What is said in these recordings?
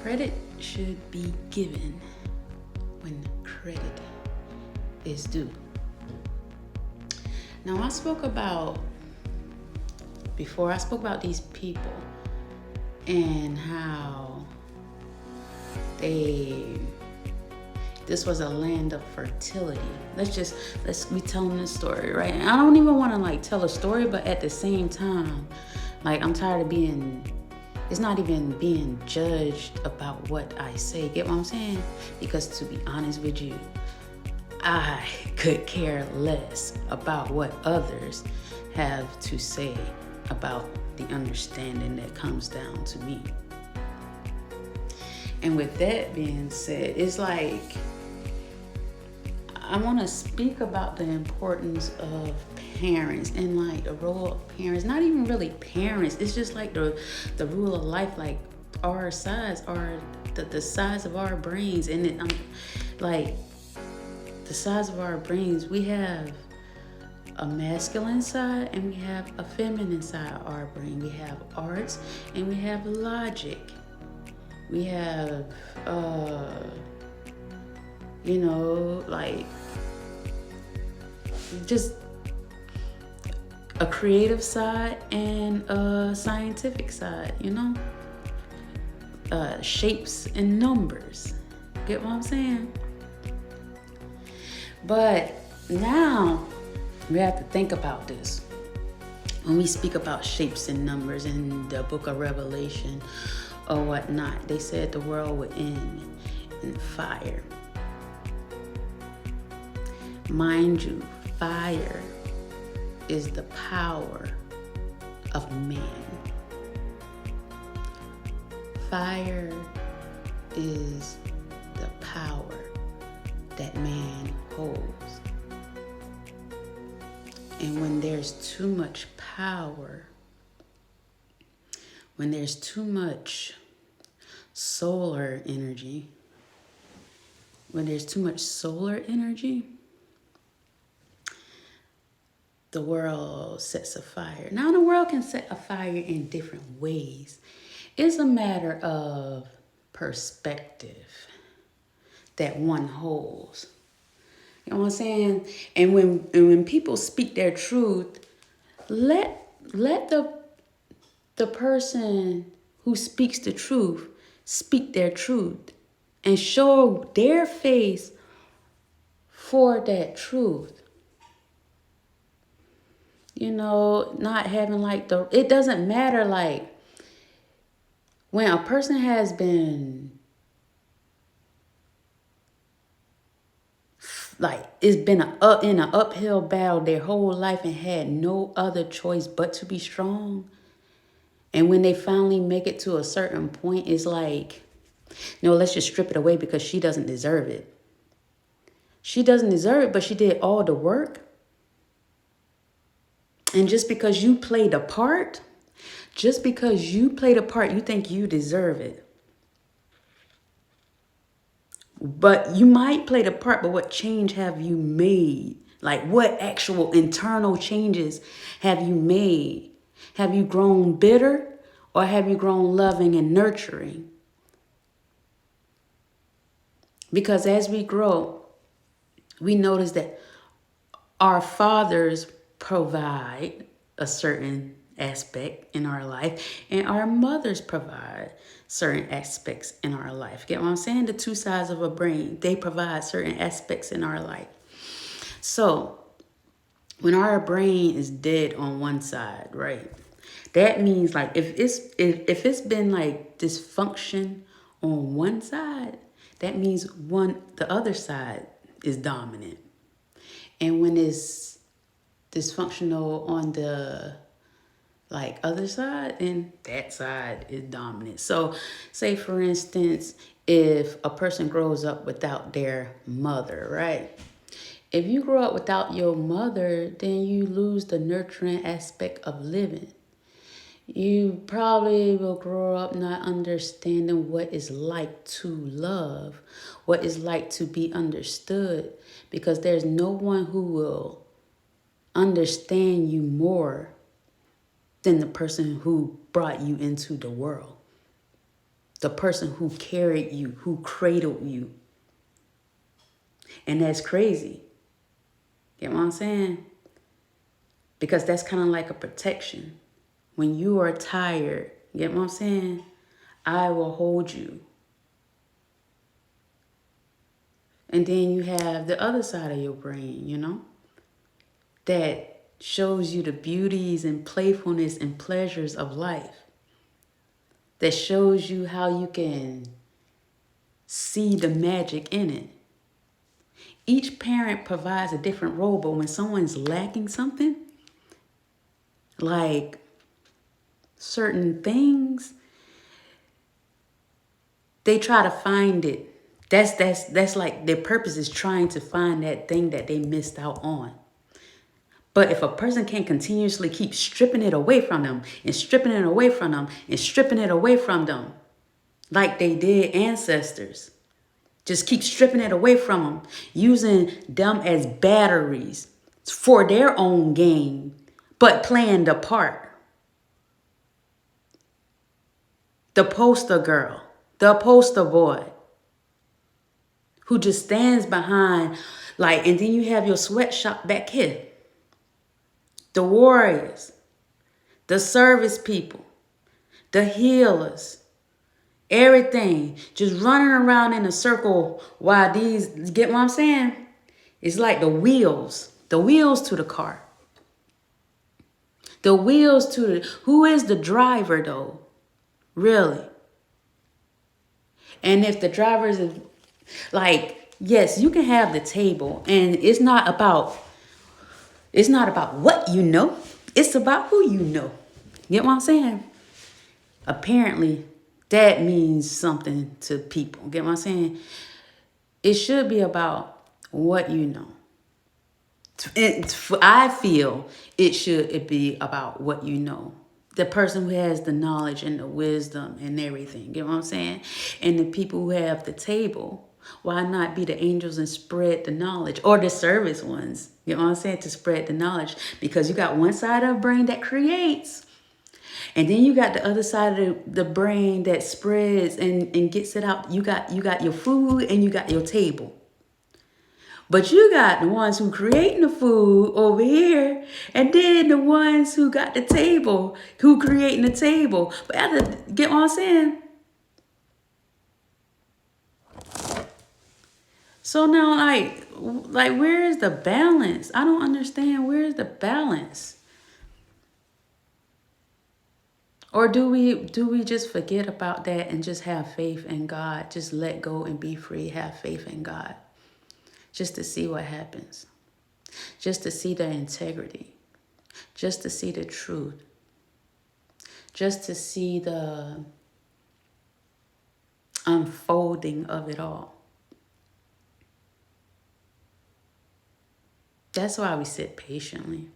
Credit should be given when credit is due. Now, before I spoke about these people and how this was a land of fertility. Let's be telling this story, right? And I don't even want to tell a story, but at the same time, I'm tired of it's not even being judged about what I say. Get what I'm saying? Because to be honest with you, I could care less about what others have to say about the understanding that comes down to me. And with that being said, it's I want to speak about the importance of parents and the role of parents. Not even really parents. It's just the rule of life. Our size, the size of our brains, and the size of our brains. We have a masculine side and we have a feminine side of our brain. We have arts and we have logic. We have just a creative side and a scientific side, shapes and numbers. Get what I'm saying? But now we have to think about this. When we speak about shapes and numbers in the book of Revelation or whatnot, they said the world would end in fire. Mind you, fire is the power of man. Fire is the power that man holds. And when there's too much power, when there's too much solar energy, the world sets a fire. Now, the world can set a fire in different ways. It's a matter of perspective that one holds. You know what I'm saying? And when people speak their truth, let the person who speaks the truth speak their truth and show their face for that truth. Not having it doesn't matter when a person has been it's been in an uphill battle their whole life and had no other choice but to be strong. And when they finally make it to a certain point, it's no, let's just strip it away because she doesn't deserve it. She doesn't deserve it, but she did all the work. And just because you played a part, you think you deserve it. But you might play the part, but what change have you made? What actual internal changes have you made? Have you grown bitter or have you grown loving and nurturing? Because as we grow, we notice that our fathers provide a certain aspect in our life and our mothers provide certain aspects in our life. Get what I'm saying? The two sides of a brain, they provide certain aspects in our life. So when our brain is dead on one side, right? That means if it's been dysfunction on one side, that means the other side is dominant. And when it's dysfunctional on the other side, and that side is dominant. So say for instance, if a person grows up without their mother, right? If you grow up without your mother, then you lose the nurturing aspect of living. You probably will grow up not understanding what it's like to love, what it's like to be understood, because there's no one who will understand you more than the person who brought you into the world. the person who carried you, who cradled you. And that's crazy. Get what I'm saying? Because that's kind of like a protection. When you are tired, get what I'm saying? I will hold you. And then you have the other side of your brain, you know, that shows you the beauties and playfulness and pleasures of life. That shows you how you can see the magic in it. Each parent provides a different role, but when someone's lacking something, like certain things, they try to find it. That's like their purpose is trying to find that thing that they missed out on. But if a person can continuously keep stripping it away from them and stripping it away from them and stripping it away from them, like they did ancestors, just keep stripping it away from them, using them as batteries for their own gain, but playing the part. The poster girl, the poster boy, who just stands behind, like, and then you have your sweatshop back here. The warriors, the service people, the healers, everything just running around in a circle while these, get what I'm saying? It's like the wheels to the car. The wheels to the, who is the driver though? Really? And if the driver is like, yes, you can have the table, and it's not about what you know. It's about who you know. You get what I'm saying? Apparently, that means something to people. Get what I'm saying? It should be about what you know. I feel it be about what you know. The person who has the knowledge and the wisdom and everything. You know what I'm saying? And the people who have the table. Why not be the angels and spread the knowledge? Or the service ones. You know what I'm saying? To spread the knowledge. Because you got one side of the brain that creates. And then you got the other side of the brain that spreads and gets it out. You got your food and you got your table. But you got the ones who creating the food over here, and then the ones who got the table, who creating the table. But after, get what I'm saying? So now, like, where is the balance? I don't understand. Where is the balance? Or do we just forget about that and just have faith in God? Just let go and be free. Have faith in God. Just to see what happens. Just to see the integrity. Just to see the truth. Just to see the unfolding of it all. That's why we sit patiently.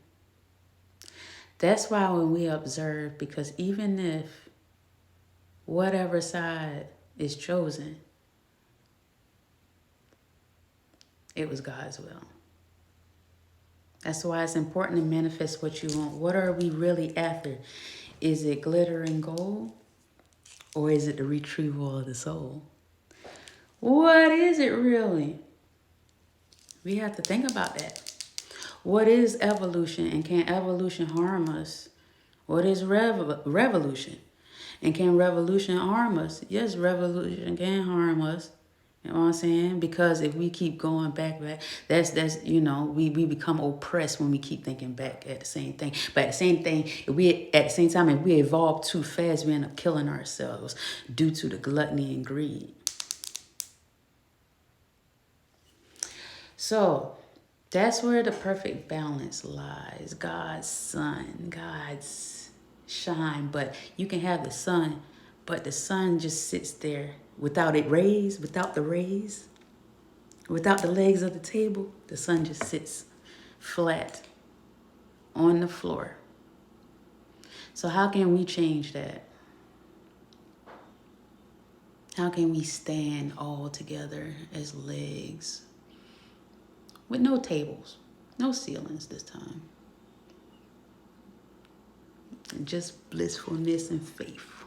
That's why when we observe, because even if whatever side is chosen, it was God's will. That's why it's important to manifest what you want. What are we really after? Is it glitter and gold? Or is it the retrieval of the soul? What is it really? We have to think about that. What is evolution, and can evolution harm us? What is revolution? And can revolution harm us? Yes, revolution can harm us. You know what I'm saying? Because if we keep going back, that's you know, we become oppressed when we keep thinking back at the same thing. But at the same thing, if we evolve too fast, we end up killing ourselves due to the gluttony and greed. So that's where the perfect balance lies. God's sun, God's shine. But you can have the sun, but the sun just sits there without the rays, without the legs of the table. The sun just sits flat on the floor. So how can we change that? How can we stand all together as legs with no tables, no ceilings this time? Just blissfulness and faith.